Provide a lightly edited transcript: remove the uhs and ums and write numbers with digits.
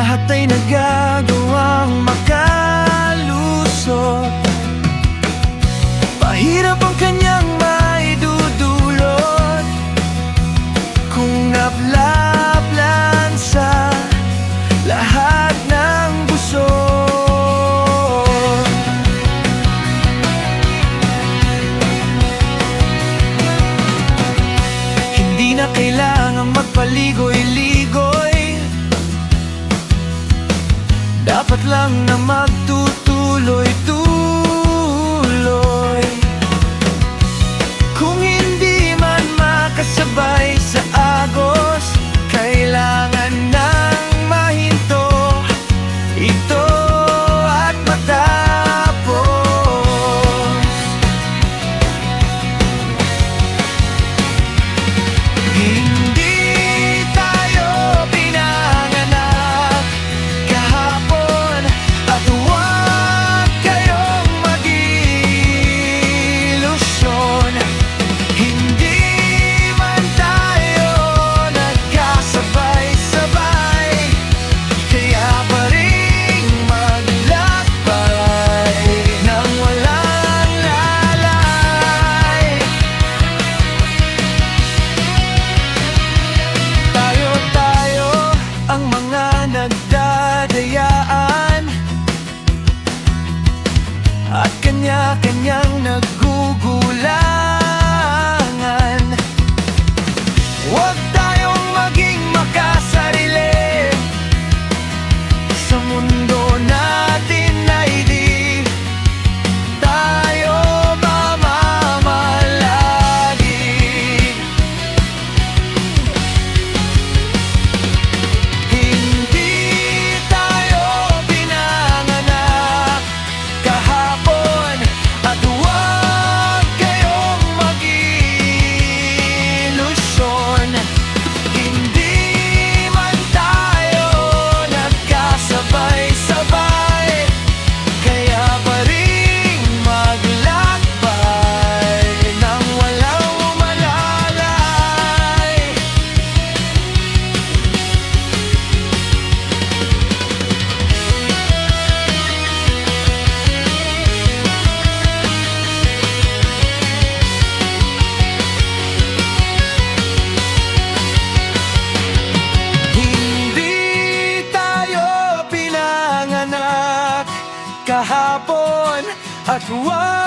lahat ay nagagawang makalusot. Pahirap ang kanyang maidudulot kung naplaplan sa lahat ng busog. Hindi na kailangang magpaligoy-ligoy, dapat lang na magtutuloy-tuloy. Kung hindi man makasabay sa agos, kailangan nang mahinto ito at matapos. Hindi tayo pinanganak kahapon, at huwag kayong mag-ilusyon. Hindi man tayo nagkasabay-sabay, kaya pa rin maglakbay nang walang lalay. Tayo-tayo ang mga nagdadayaan at kanya-kanyang nagugulangan. Huwag tayong maging makasarili sa mundo natin na hindi tayo mamamalagi. Hindi tayo pinanganak kahapon, at huwag kayong mag-ilusyon. Hindi man tayo nagkasabay-sabay, kaya pa rin maglakbay nang walang umalalay. Hindi tayo pinanganak kahapon, at huwag